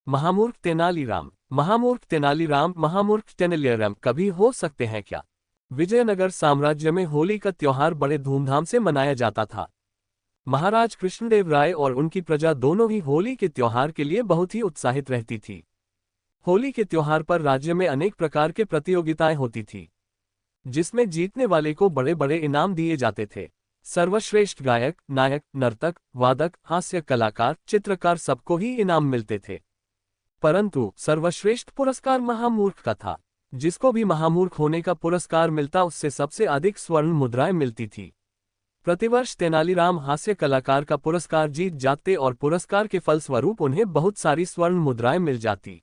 महामूर्ख तेनालीराम। महामूर्ख तेनालीराम महामूर्ख तेनालीराम कभी हो सकते हैं क्या? विजयनगर साम्राज्य में होली का त्योहार बड़े धूमधाम से मनाया जाता था। महाराज कृष्णदेव राय और उनकी प्रजा दोनों ही होली के त्योहार के लिए बहुत ही उत्साहित रहती थी। होली के त्योहार पर राज्य में अनेक प्रकार के प्रतियोगिताएं होती थी, जिसमें जीतने वाले को बड़े बड़े इनाम दिए जाते थे। सर्वश्रेष्ठ गायक, नायक, नर्तक, वादक, हास्य कलाकार, चित्रकार सबको ही इनाम मिलते थे। परंतु सर्वश्रेष्ठ पुरस्कार महामूर्ख का था। जिसको भी महामूर्ख होने का पुरस्कार मिलता उससे सबसे अधिक स्वर्ण मुद्राएं मिलती थी। प्रतिवर्ष तेनालीराम हास्य कलाकार का पुरस्कार जीत जाते और पुरस्कार के फलस्वरूप उन्हें बहुत सारी स्वर्ण मुद्राएं मिल जाती।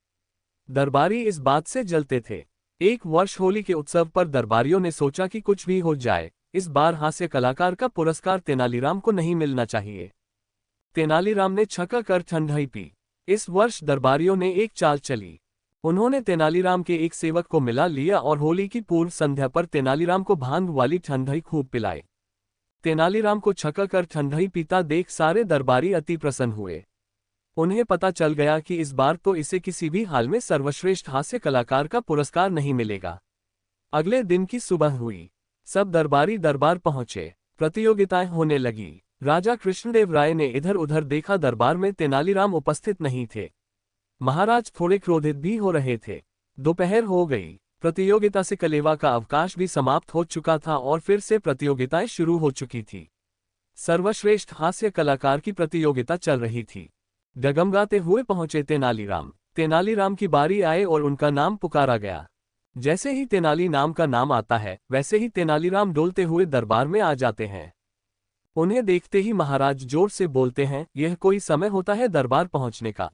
दरबारी इस बात से जलते थे। एक वर्ष होली के उत्सव पर दरबारियों ने सोचा कि कुछ भी हो जाए, इस बार हास्य कलाकार का पुरस्कार तेनालीराम को नहीं मिलना चाहिए। तेनालीराम ने छका कर ठंडाई पी। इस वर्ष दरबारियों ने एक चाल चली। उन्होंने तेनालीराम के एक सेवक को मिला लिया और होली की पूर्व संध्या पर तेनालीराम को भांग वाली ठंडाई खूब पिलाए। तेनालीराम को छका कर ठंडाई पीता देख सारे दरबारी अति प्रसन्न हुए। उन्हें पता चल गया कि इस बार तो इसे किसी भी हाल में सर्वश्रेष्ठ हास्य कलाकार का पुरस्कार नहीं मिलेगा। अगले दिन की सुबह हुई। सब दरबारी दरबार पहुंचे। प्रतियोगिताएं होने लगी। राजा कृष्णदेव राय ने इधर उधर देखा, दरबार में तेनालीराम उपस्थित नहीं थे। महाराज थोड़े क्रोधित भी हो रहे थे। दोपहर हो गई। प्रतियोगिता से कलेवा का अवकाश भी समाप्त हो चुका था और फिर से प्रतियोगिताएं शुरू हो चुकी थी। सर्वश्रेष्ठ हास्य कलाकार की प्रतियोगिता चल रही थी। डगमगाते हुए पहुंचे तेनालीराम। तेनालीराम की बारी आए और उनका नाम पुकारा गया। जैसे ही तेनाली नाम का नाम आता है, वैसे ही तेनालीराम डोलते हुए दरबार में आ जाते हैं। उन्हें देखते ही महाराज जोर से बोलते हैं, यह कोई समय होता है दरबार पहुंचने का?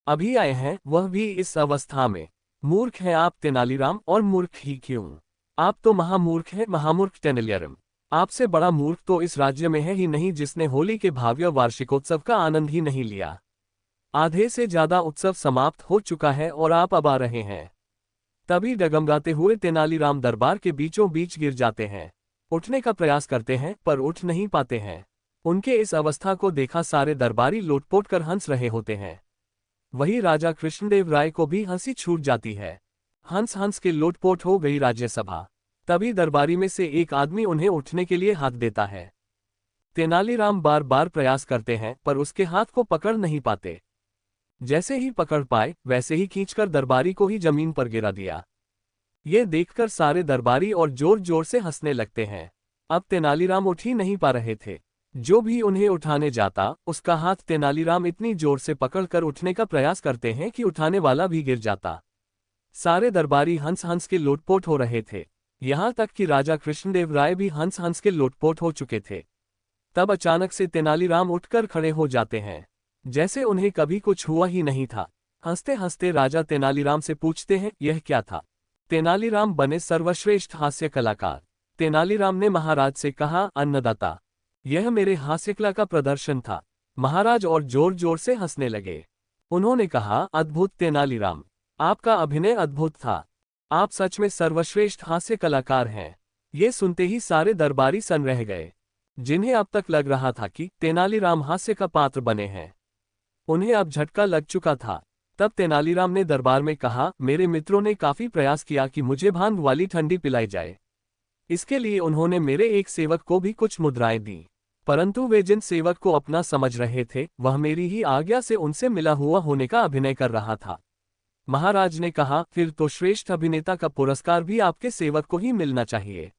अभी आए हैं, वह भी इस अवस्था में। मूर्ख हैं आप तेनालीराम, और मूर्ख ही क्यों? आप तो महामूर्ख हैं, महामूर्ख तेनालीराम। आपसे बड़ा मूर्ख तो इस राज्य में है ही नहीं, जिसने होली के भव्य वार्षिकोत्सव का आनंद ही नहीं लिया। आधे से ज्यादा उत्सव समाप्त हो चुका है और आप अब आ रहे हैं। तभी डगमगाते हुए तेनालीराम दरबार के बीचों बीच गिर जाते हैं। उठने का प्रयास करते हैं पर उठ नहीं पाते हैं। उनके इस अवस्था को देखा सारे दरबारी लोटपोट कर हंस रहे होते हैं। वही राजा कृष्णदेव राय को भी हंसी छूट जाती है। हंस हंस के लोटपोट हो गई राज्यसभा। तभी दरबारी में से एक आदमी उन्हें उठने के लिए हाथ देता है। तेनालीराम बार बार प्रयास करते हैं पर उसके हाथ को पकड़ नहीं पाते। जैसे ही पकड़ पाए, वैसे ही खींचकर दरबारी को ही जमीन पर गिरा दिया। ये देखकर सारे दरबारी और जोर जोर से हंसने लगते हैं। अब तेनालीराम उठ ही नहीं पा रहे थे। जो भी उन्हें उठाने जाता, उसका हाथ तेनालीराम इतनी जोर से पकड़कर उठने का प्रयास करते हैं कि उठाने वाला भी गिर जाता। सारे दरबारी हंस हंस के लोटपोट हो रहे थे। यहां तक कि राजा कृष्णदेव राय भी हंस हंस के लोटपोट हो चुके थे। तब अचानक से तेनालीराम उठकर खड़े हो जाते हैं, जैसे उन्हें कभी कुछ हुआ ही नहीं था। हंसते हंसते राजा तेनालीराम से पूछते हैं, यह क्या था? तेनालीराम बने सर्वश्रेष्ठ हास्य कलाकार। तेनालीराम ने महाराज से कहा, अन्नदाता, यह मेरे हास्यकला का प्रदर्शन था। महाराज और जोर जोर से हंसने लगे। उन्होंने कहा, अद्भुत तेनालीराम, आपका अभिनय अद्भुत था। आप सच में सर्वश्रेष्ठ हास्य कलाकार हैं। ये सुनते ही सारे दरबारी सन रह गए, जिन्हें अब तक लग रहा था कि तेनालीराम हास्य का पात्र बने हैं। उन्हें अब झटका लग चुका था। तब तेनालीराम ने दरबार में कहा, मेरे मित्रों ने काफी प्रयास किया कि मुझे भांग वाली ठंडी पिलाई जाए। इसके लिए उन्होंने मेरे एक सेवक को भी कुछ मुद्राएं दी, परंतु वे जिन सेवक को अपना समझ रहे थे, वह मेरी ही आज्ञा से उनसे मिला हुआ होने का अभिनय कर रहा था। महाराज ने कहा, फिर तो श्रेष्ठ अभिनेता का पुरस्कार भी आपके सेवक को ही मिलना चाहिए।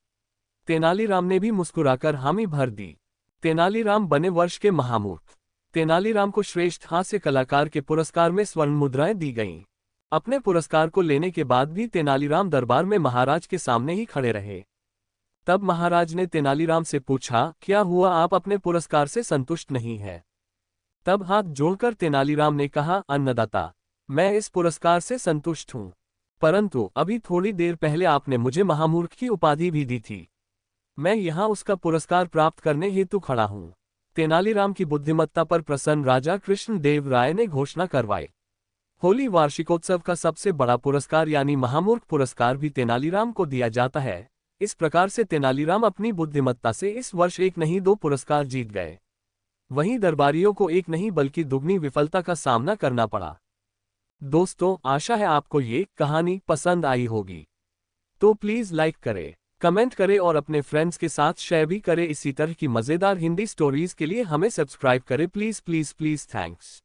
तेनालीराम ने भी मुस्कुराकर हामी भर दी। तेनालीराम बने वर्ष के महामूर्ख। तेनालीराम को श्रेष्ठ हास्य कलाकार के पुरस्कार में स्वर्ण मुद्राएं दी गईं। अपने पुरस्कार को लेने के बाद भी तेनालीराम दरबार में महाराज के सामने ही खड़े रहे। तब महाराज ने तेनालीराम से पूछा, क्या हुआ, आप अपने पुरस्कार से संतुष्ट नहीं है? तब हाथ जोड़कर तेनालीराम ने कहा, अन्नदाता, मैं इस पुरस्कार से संतुष्ट हूं, परंतु अभी थोड़ी देर पहले आपने मुझे महामूर्ख की उपाधि भी दी थी। मैं यहां उसका पुरस्कार प्राप्त करने हेतु खड़ा हूं। तेनालीराम की बुद्धिमत्ता पर प्रसन्न राजा कृष्णदेव राय ने घोषणा करवाई। होली वार्षिकोत्सव का सबसे बड़ा पुरस्कार यानी महामूर्ख पुरस्कार भी तेनालीराम को दिया जाता है। इस प्रकार से तेनालीराम अपनी बुद्धिमत्ता से इस वर्ष एक नहीं दो पुरस्कार जीत गए। वहीं दरबारियों को एक नहीं बल्कि दुगनी विफलता का सामना करना पड़ा। दोस्तों, आशा है आपको ये कहानी पसंद आई होगी। तो प्लीज़ लाइक करें, कमेंट करें और अपने फ्रेंड्स के साथ शेयर भी करें। इसी तरह की मज़ेदार हिंदी स्टोरीज के लिए हमें सब्सक्राइब करें। Please please please, thanks.